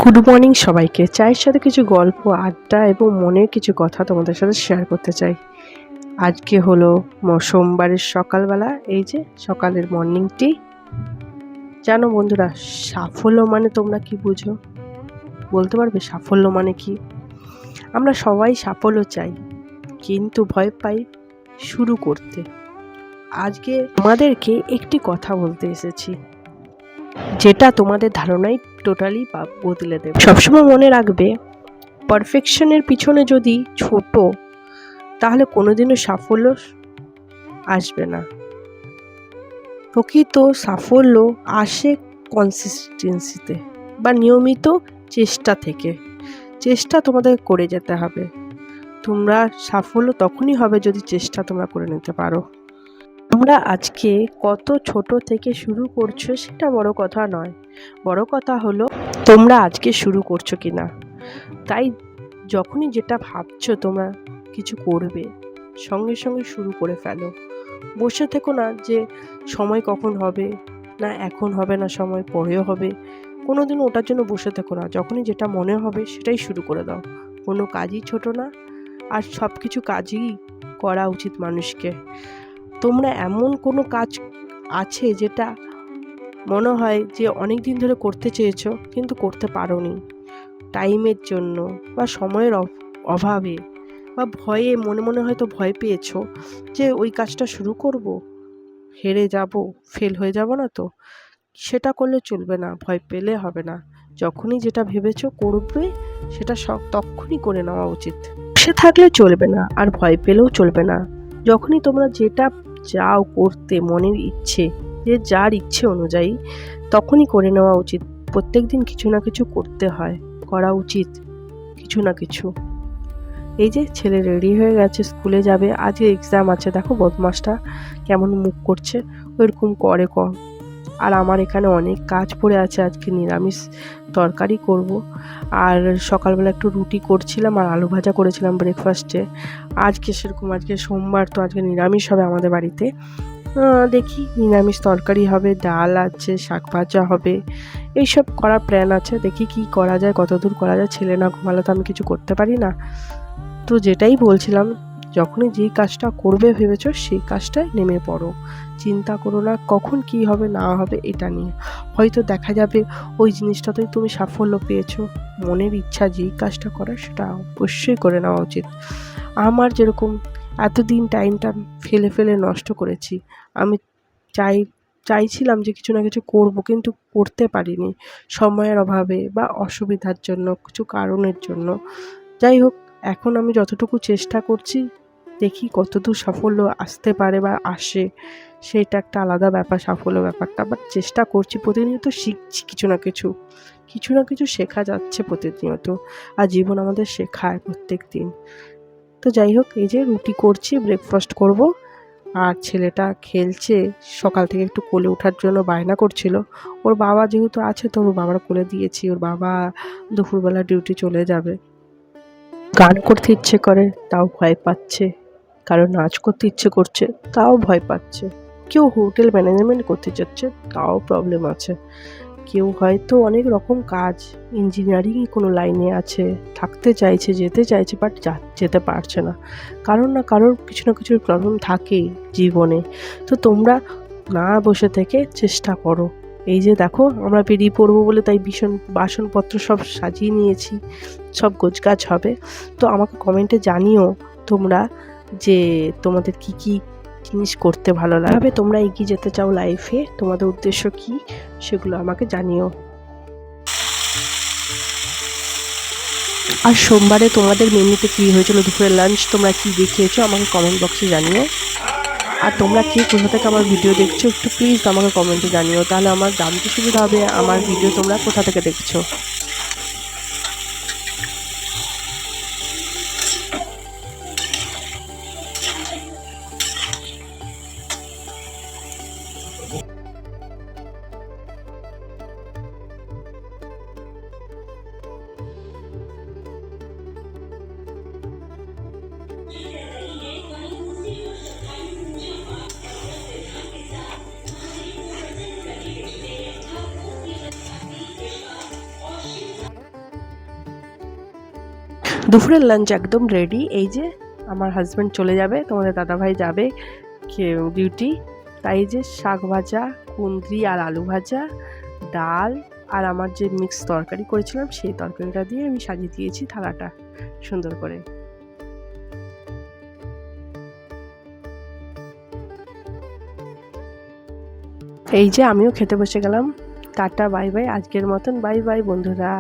Good morning সবাইকে। চায়ের সাথে কিছু গল্প, আড্ডা এবং মনের কিছু কথা তোমাদের সাথে শেয়ার করতে চাই। আজকে হলো সোমবারের সকালবেলা, এই যে সকালের মর্নিং টি। জানো বন্ধুরা, সাফল্য মানে তোমরা কি বুঝো? বলতে পারবে সাফল্য মানে কি? আমরা সবাই সাফল্য চাই, কিন্তু ভয় পাই শুরু করতে। আজকে তোমাদেরকে একটি কথা বলতে এসেছি, যেটা তোমাদের ধারণাই টোটালি বদলে দেবে। সবসময় মনে রাখবে, পারফেকশনের পিছনে যদি ছোট, তাহলে কোনোদিনও সাফল্য আসবে না। প্রকৃত সাফল্য আসে কনসিস্টেন্সিতে বা নিয়মিত চেষ্টা থেকে। চেষ্টা তোমাদের করে যেতে হবে। তোমরা সাফল্য তখনই হবে যদি চেষ্টা তোমরা করে নিতে পারো। তোমরা আজকে কত ছোট থেকে শুরু করছো সেটা বড় কথা নয়, বড় কথা হলো তোমরা আজকে শুরু করছো কিনা। তাই যখনই যেটা ভাবছো তোমরা কিছু করবে, সঙ্গে সঙ্গে শুরু করে ফেলো। বসে থেকো না যে সময় কখন হবে, না এখন হবে, না সময় পরেও হবে। কোনোদিন ওটার জন্য বসে থেকো না। যখনই যেটা মনে হবে সেটাই শুরু করে দাও। কোনো কাজই ছোট না, আর সব কিছু কাজই করা উচিত মানুষকে। তোমরা এমন কোনো কাজ আছে যেটা মনে হয় যে অনেক দিন ধরে করতে চেয়েছো কিন্তু করতে পারোনি, টাইমের জন্য বা সময়ের অভাবে বা ভয়ে, মনে মনে হয়তো ভয় পেয়েছো যে ওই কাজটা শুরু করব, হেরে যাব, ফেল হয়ে যাব না তো। সেটা করলে চলবে না, ভয় পেলে হবে না। যখনই যেটা ভেবেছো করবে সেটা তখনই করে নেওয়া উচিত। সে থাকলে চলবে না, আর ভয় পেলেও চলবে না। যখনই তোমরা যেটা চাও করতে, মনের ইচ্ছে, যে যার ইচ্ছে অনুযায়ী, তখনই করে নেওয়া উচিত। প্রত্যেক দিন কিছু না কিছু করতে হয়, করা উচিত কিছু না কিছু। এই যে ছেলে রেডি হয়ে গেছে, স্কুলে যাবে। আজকে এক্সাম আছে, দেখো বদমাসটা কেমন মুখ করছে, ওইরকম করে কম। আর আমার এখানে অনেক কাজ পড়ে আছে। আজকে নিরামিষ তরকারি করব, আর সকালবেলা একটু রুটি করছিলাম আর আলু ভাজা করেছিলাম ব্রেকফাস্টে। আজকে সেরকম, আজকে সোমবার তো আজকে নিরামিষ হবে আমাদের বাড়িতে। দেখি, নিরামিষ তরকারি হবে, ডাল আছে, শাক ভাজা হবে, এইসব করার প্ল্যান আছে। দেখি কি করা যায়, কতদূর করা যায়। ছেলে না ঘুমালে তো আমি কিছু করতে পারি না। তো যেটাই বলছিলাম, যখনই যেই কাজটা করবে ভেবেছো সেই কাজটায় নেমে পড়ো। চিন্তা করো না কখন কি হবে না হবে এটা নিয়ে। হয়তো দেখা যাবে ওই জিনিসটাতেই তুমি সাফল্য পেয়েছো। মনের ইচ্ছা যেই কাজটা করার সেটা অবশ্যই করে নেওয়া উচিত। আমার যেরকম এতদিন টাইমটা ফেলে ফেলে নষ্ট করেছি, আমি চাইছিলাম যে কিছু না কিছু করব, কিন্তু করতে পারিনি সময়ের অভাবে বা অসুবিধার জন্য, কিছু কারণের জন্য। যাই হোক, এখন আমি যতটুকু চেষ্টা করছি, দেখি কতদূর সাফল্য আসতে পারে বা আসে, সেটা একটা আলাদা ব্যাপার। সাফল্য ব্যাপারটা আবার চেষ্টা করছি, প্রতিনিয়ত শিখছি কিছু না কিছু, কিছু না কিছু শেখা যাচ্ছে প্রতিনিয়ত। আর জীবন আমাদের শেখায় প্রত্যেক দিন। তো যাই হোক, এই যে রুটি করছি, ব্রেকফাস্ট করব। আর ছেলেটা খেলছে, সকাল থেকে একটু কোলে ওঠার জন্য বায়না করছিল। ওর বাবা যেহেতু আছে তো ওর বাবার কোলে দিয়েছি। ওর বাবা দুপুরবেলা ডিউটি চলে যাবে। গান করতে ইচ্ছে করে, তাও ভয় পাচ্ছে। কারো নাচ করতে ইচ্ছে করছে, তাও ভয় পাচ্ছে। কেউ হোটেল ম্যানেজমেন্ট করতে চাচ্ছে, তাও প্রবলেম আছে। কেউ হয়তো অনেক রকম কাজ, ইঞ্জিনিয়ারিং কোনো লাইনে আছে, থাকতে চাইছে, যেতে চাইছে, বাট যেতে পারছে না। কারোর না কারোর কিছু না কিছুর প্রবলেম থাকেই জীবনে। তো তোমরা না বসে থেকে চেষ্টা করো। এই যে দেখো, আমরা বেরিয়ে পড়বো বলে তাই বাসনপত্র সব সাজিয়ে নিয়েছি, সব গোছগাছ হবে। তো আমাকে কমেন্টে জানিও তোমরা যে তোমাদের কি কি জিনিস করতে ভালো লাগে, তোমরা এগিয়ে যেতে চাও লাইফে, তোমাদের উদ্দেশ্য কি, সেগুলো আমাকে জানিও। আর সোমবারে তোমাদের মেনুতে কী হয়েছিল, দুপুরের লাঞ্চ তোমরা কী দেখিয়েছো আমাকে কমেন্ট বক্সে জানিও। আর তোমরা কে কোথা থেকে আমার ভিডিও দেখছো একটু প্লিজ আমাকে কমেন্টে জানিও, তাহলে আমার জানতে সুবিধা হবে আমার ভিডিও তোমরা কোথা থেকে দেখছো। দুপুরের লাঞ্চ একদম রেডি। এই যে আমার হাজব্যান্ড চলে যাবে, তোমাদের দাদাভাই যাবে ডিউটি, তাই যে শাক ভাজা, কুঁদরি আর আলু ভাজা, ডাল আর আমার যে মিক্স তরকারি করেছিলাম সেই তরকারিটা দিয়ে আমি সাজিয়ে দিয়েছি থালাটা সুন্দর করে। এই যে আমিও খেতে বসে গেলাম। টাটা বাই বাই, আজকের মতন বাই বাই বন্ধুরা।